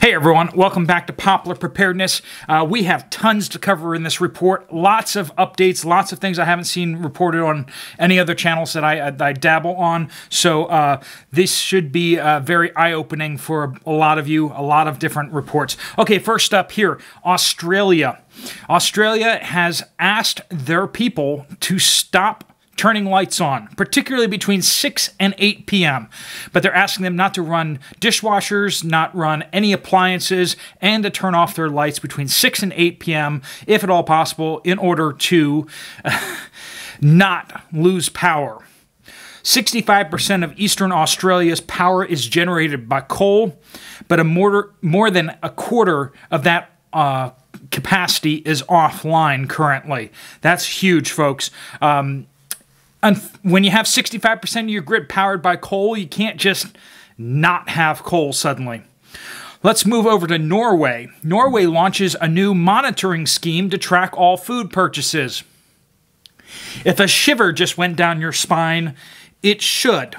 Hey everyone, welcome back to Poplar Preparedness. We have tons to cover in this report. Lots of updates, lots of things I haven't seen reported on any other channels that I dabble on. So this should be very eye-opening for a lot of you, a lot of different reports. Okay, first up here, Australia. Australia has asked their people to stop turning lights on, particularly between 6 and 8 p.m. But they're asking them not to run dishwashers, not run any appliances, and to turn off their lights between 6 and 8 p.m., if at all possible, in order to not lose power. 65% of Eastern Australia's power is generated by coal, but more than a quarter of that capacity is offline currently. That's huge, folks. When you have 65% of your grid powered by coal, you can't just not have coal suddenly. Let's move over to Norway. Norway launches a new monitoring scheme to track all food purchases. If a shiver just went down your spine, it should.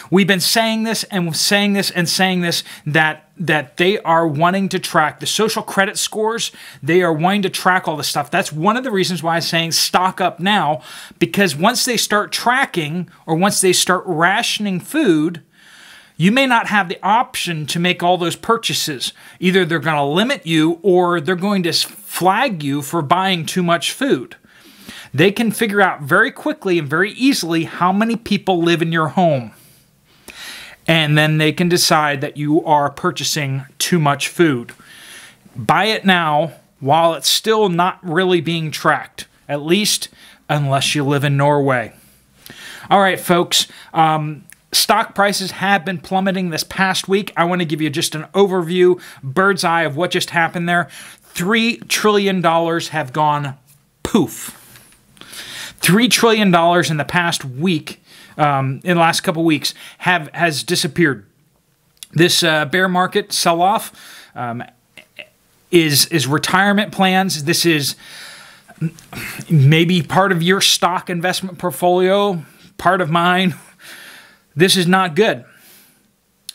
We've been saying this and saying this and saying this, that they are wanting to track the social credit scores. They are wanting to track all this stuff. That's one of the reasons why I'm saying stock up now, because once they start tracking or once they start rationing food, you may not have the option to make all those purchases. Either they're going to limit you or they're going to flag you for buying too much food. They can figure out very quickly and very easily how many people live in your home. And then they can decide that you are purchasing too much food. Buy it now while it's still not really being tracked, at least unless you live in Norway. All right, folks, stock prices have been plummeting this past week. I want to give you just an overview, bird's eye of what just happened there. $3 trillion have gone poof. $3 trillion in the past week. In the last couple weeks has disappeared. This bear market sell-off is retirement plans. This is maybe part of your stock investment portfolio, part of mine. This is not good.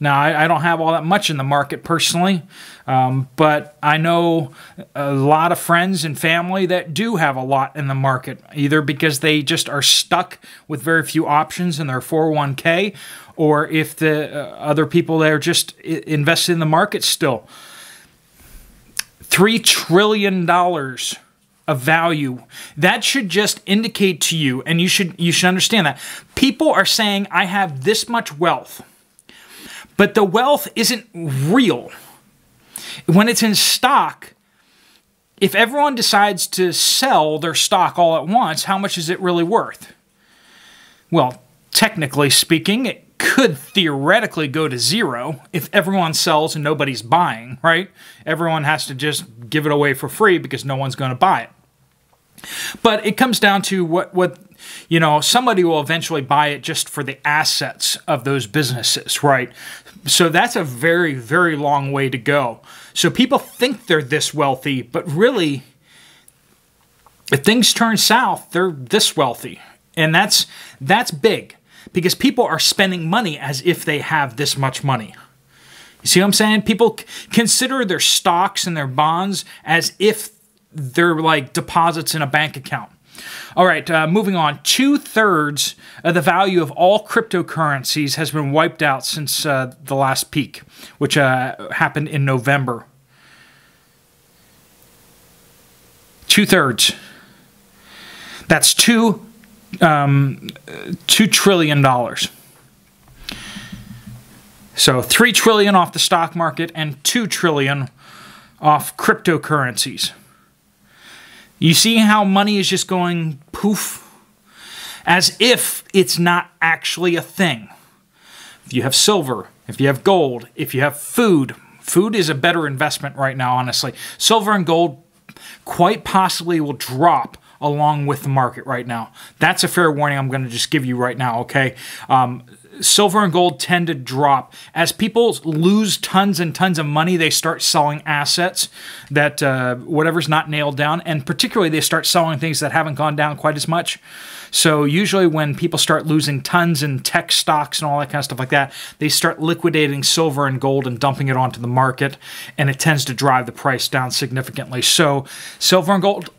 Now, I don't have all that much in the market personally, but I know a lot of friends and family that do have a lot in the market, either because they just are stuck with very few options in their 401k, or if the other people there just invested in the market still. $3 trillion of value. That should just indicate to you, and you should understand that. People are saying, I have this much wealth. But the wealth isn't real. When it's in stock, if everyone decides to sell their stock all at once, how much is it really worth? Well, technically speaking, it could theoretically go to zero if everyone sells and nobody's buying, right? Everyone has to just give it away for free because no one's going to buy it. But it comes down to what somebody will eventually buy it just for the assets of those businesses, right? So that's a very, very long way to go. So people think they're this wealthy, but really, if things turn south, they're this wealthy. And that's big, because people are spending money as if they have this much money. You see what I'm saying? People consider their stocks and their bonds as if they're like deposits in a bank account. All right, moving on. 2/3 of the value of all cryptocurrencies has been wiped out since the last peak, which happened in November. 2/3. That's $2 trillion. So $3 trillion off the stock market and $2 trillion off cryptocurrencies. You see how money is just going poof? As if it's not actually a thing. If you have silver, if you have gold, if you have food, food is a better investment right now, honestly. Silver and gold quite possibly will drop along with the market right now. That's a fair warning I'm going to just give you right now, okay? silver and gold tend to drop. As people lose tons and tons of money, they start selling assets that whatever's not nailed down, and particularly they start selling things that haven't gone down quite as much. So usually when people start losing tons in tech stocks and all that kind of stuff like that, they start liquidating silver and gold and dumping it onto the market, and it tends to drive the price down significantly. So silver and gold,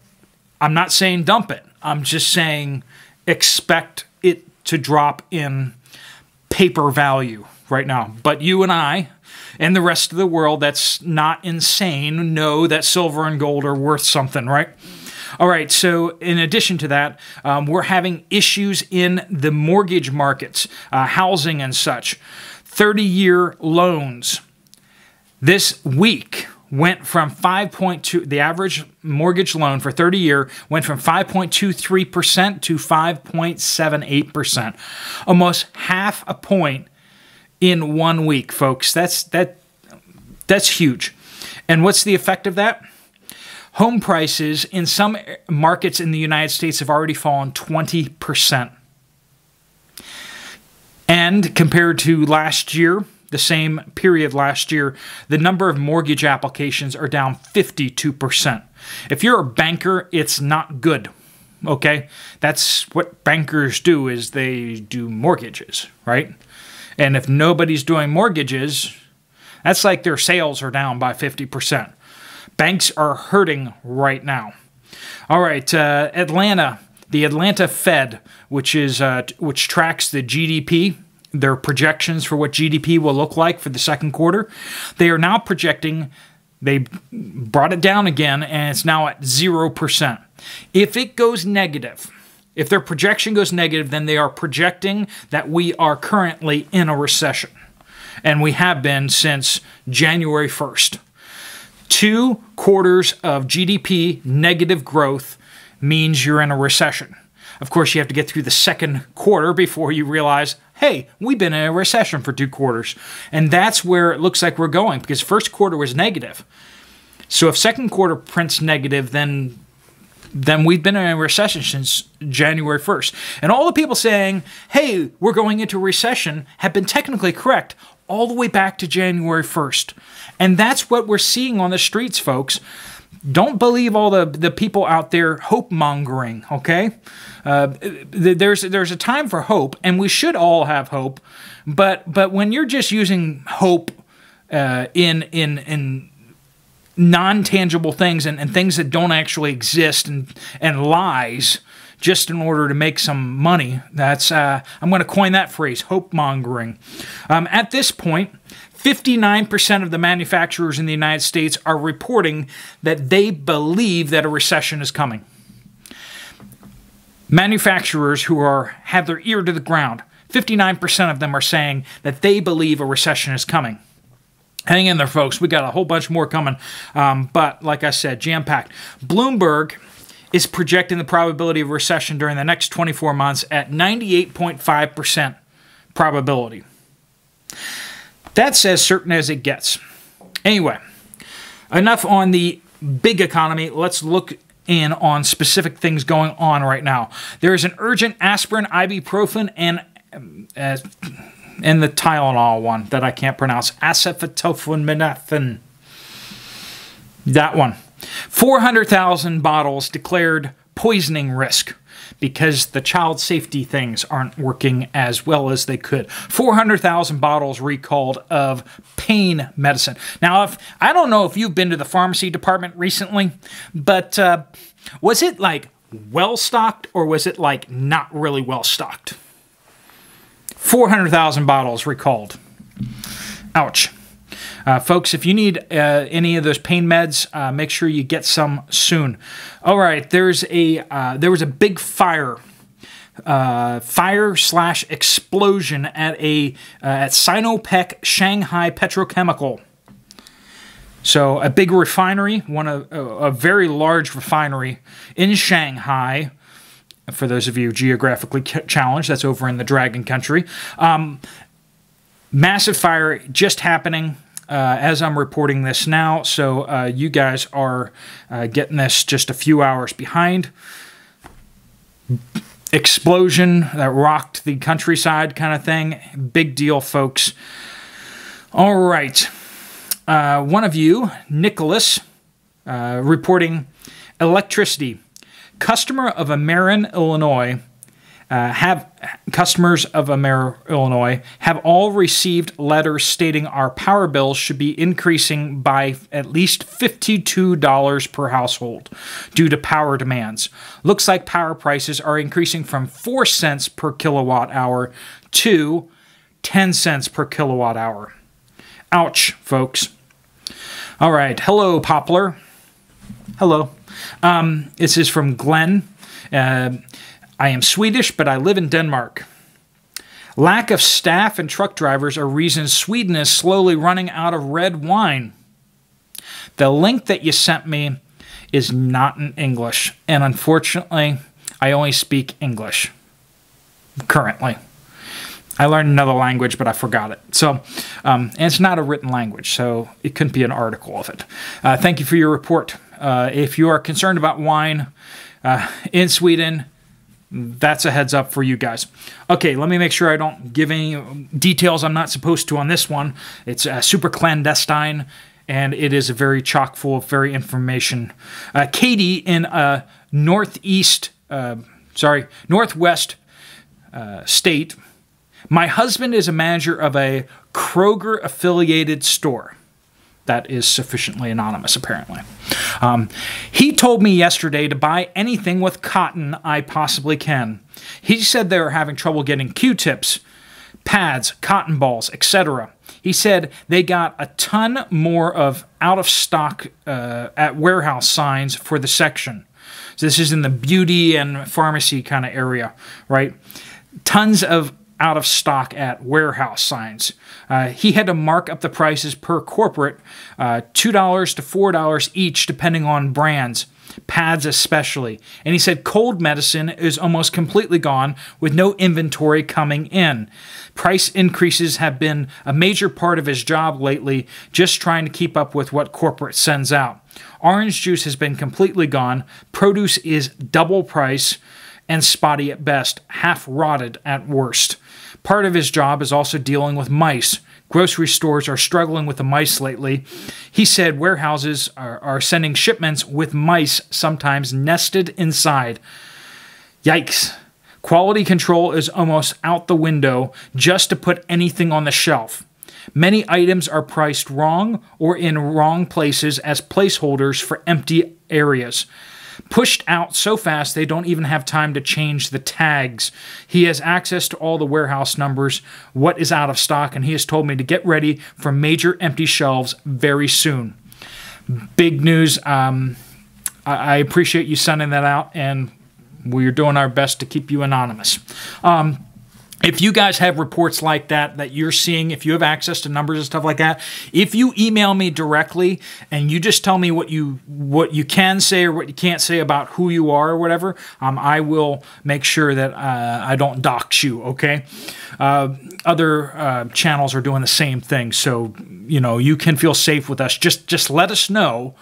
I'm not saying dump it. I'm just saying expect it to drop in paper value right now. But you and I and the rest of the world that's not insane know that silver and gold are worth something, right? All right, so in addition to that, we're having issues in the mortgage markets, housing and such. 30-year loans this week went from 5.2, the average mortgage loan for 30-year went from 5.23% to 5.78%. Almost half a point in 1 week, folks. That's huge. And what's the effect of that? Home prices in some markets in the United States have already fallen 20%. And compared to last year, the same period last year, the number of mortgage applications are down 52%. If you're a banker, it's not good, okay? That's what bankers do, is they do mortgages, right? And if nobody's doing mortgages, that's like their sales are down by 50%. Banks are hurting right now. All right, Atlanta, the Atlanta Fed, which tracks the GDP, their projections for what GDP will look like for the second quarter, they are now projecting, they brought it down again, and it's now at 0%. If it goes negative, if their projection goes negative, then they are projecting that we are currently in a recession. And we have been since January 1st. 2 quarters of GDP negative growth means you're in a recession. Of course, you have to get through the second quarter before you realize, hey, we've been in a recession for 2 quarters. And that's where it looks like we're going, because first quarter was negative. So if second quarter prints negative, then we've been in a recession since January 1st. And all the people saying, hey, we're going into a recession, have been technically correct all the way back to January 1st. And that's what we're seeing on the streets, folks. Don't believe all the people out there hope-mongering, okay? There's a time for hope, and we should all have hope. But when you're just using hope in non-tangible things and things that don't actually exist and lies just in order to make some money, that's I'm going to coin that phrase, hope-mongering. At this point, 59% of the manufacturers in the United States are reporting that they believe that a recession is coming. Manufacturers who have their ear to the ground, 59% of them are saying that they believe a recession is coming. Hang in there, folks. We got a whole bunch more coming. But like I said, jam-packed. Bloomberg is projecting the probability of recession during the next 24 months at 98.5% probability. That's as certain as it gets. Anyway, enough on the big economy. Let's look in on specific things going on right now. There is an urgent aspirin, ibuprofen, and the Tylenol one that I can't pronounce. Acetaminophen. That one. 400,000 bottles declared poisoning risk because the child safety things aren't working as well as they could. 400,000 bottles recalled of pain medicine. Now, I don't know if you've been to the pharmacy department recently, but was it like well-stocked or was it like not really well-stocked? 400,000 bottles recalled. Ouch. Folks, if you need any of those pain meds, make sure you get some soon. All right, there was a big fire/explosion at Sinopec Shanghai Petrochemical. So a big refinery, a very large refinery in Shanghai. For those of you geographically challenged, that's over in the Dragon Country. Massive fire just happening as I'm reporting this now, so you guys are getting this just a few hours behind. explosion that rocked the countryside kind of thing. Big deal, folks. All right. One of you, Nicholas, reporting electricity. Customers of Amerin, Illinois have all received letters stating our power bills should be increasing by at least $52 per household due to power demands. Looks like power prices are increasing from 4 cents per kilowatt hour to 10 cents per kilowatt hour. Ouch, folks. All right. Hello, Poplar. Hello. This is from Glenn. I am Swedish, but I live in Denmark. Lack of staff and truck drivers are reasons Sweden is slowly running out of red wine. The link that you sent me is not in English, and unfortunately, I only speak English currently. I learned another language, but I forgot it. So, and it's not a written language, so it couldn't be an article of it. Thank you for your report. If you are concerned about wine in Sweden, that's a heads up for you guys. Okay, let me make sure I don't give any details I'm not supposed to on this one. It's super clandestine, and it is very chock full of very information. Katie in northwest state. My husband is a manager of a Kroger-affiliated store. That is sufficiently anonymous, apparently. He told me yesterday to buy anything with cotton I possibly can. He said they were having trouble getting Q-tips, pads, cotton balls, etc. He said they got a ton more of out-of-stock at warehouse signs for the section. So this is in the beauty and pharmacy kind of area, right? Tons of out of stock at warehouse signs. He had to mark up the prices per corporate, $2 to $4 each, depending on brands, pads especially. And he said cold medicine is almost completely gone with no inventory coming in. Price increases have been a major part of his job lately, just trying to keep up with what corporate sends out. Orange juice has been completely gone. Produce is double price and spotty at best, half rotted at worst. Part of his job is also dealing with mice. Grocery stores are struggling with the mice lately. He said warehouses are sending shipments with mice sometimes nested inside. Yikes. Quality control is almost out the window just to put anything on the shelf. Many items are priced wrong or in wrong places as placeholders for empty areas. Pushed out so fast they don't even have time to change the tags. He has access to all the warehouse numbers, what is out of stock, and he has told me to get ready for major empty shelves very soon. Big news. I appreciate you sending that out, and we're doing our best to keep you anonymous. If you guys have reports like that you're seeing, if you have access to numbers and stuff like that, if you email me directly and you just tell me what you can say or what you can't say about who you are or whatever, I will make sure that I don't dox you, okay? Other channels are doing the same thing, so you can feel safe with us. Just let us know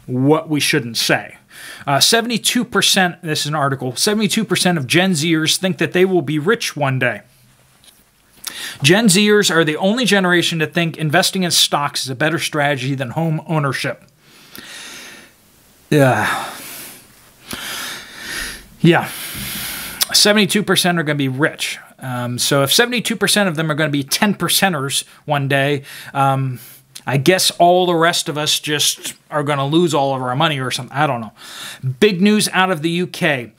what we shouldn't say. 72%, this is an article, 72% of Gen Zers think that they will be rich one day. Gen Zers are the only generation to think investing in stocks is a better strategy than home ownership. Yeah. 72% are going to be rich. So if 72% of them are going to be 10%ers one day, I guess all the rest of us just are going to lose all of our money or something. I don't know. Big news out of the UK.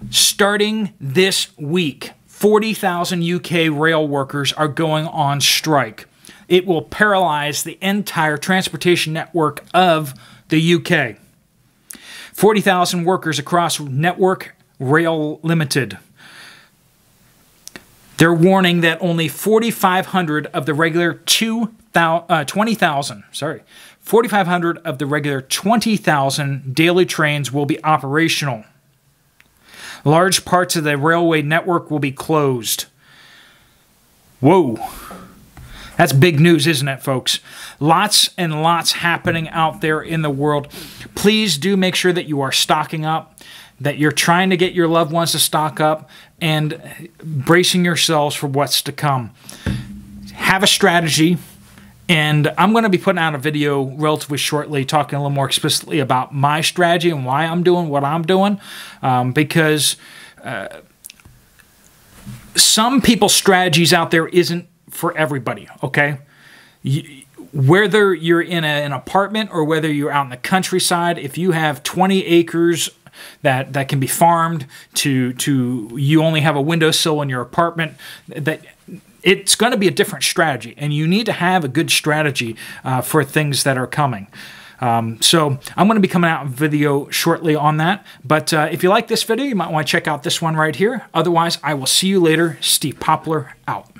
Starting this week, 40,000 UK rail workers are going on strike. It will paralyze the entire transportation network of the UK. 40,000 workers across Network Rail Limited. They're warning that only 4,500 of the regular 4,500 of the regular 20,000 daily trains will be operational. Large parts of the railway network will be closed. Whoa. That's big news, isn't it, folks? Lots and lots happening out there in the world. Please do make sure that you are stocking up. that you're trying to get your loved ones to stock up and bracing yourselves for what's to come. Have a strategy. And I'm going to be putting out a video relatively shortly talking a little more explicitly about my strategy and why I'm doing what I'm doing. Because some people's strategies out there isn't for everybody, okay? Whether you're in an apartment or whether you're out in the countryside, if you have 20 acres that can be farmed to you only have a windowsill in your apartment, that it's going to be a different strategy, and you need to have a good strategy for things that are coming. So I'm going to be coming out with a video shortly on that. But if you like this video, you might want to check out this one right here. Otherwise, I will see you later. Steve Poplar out.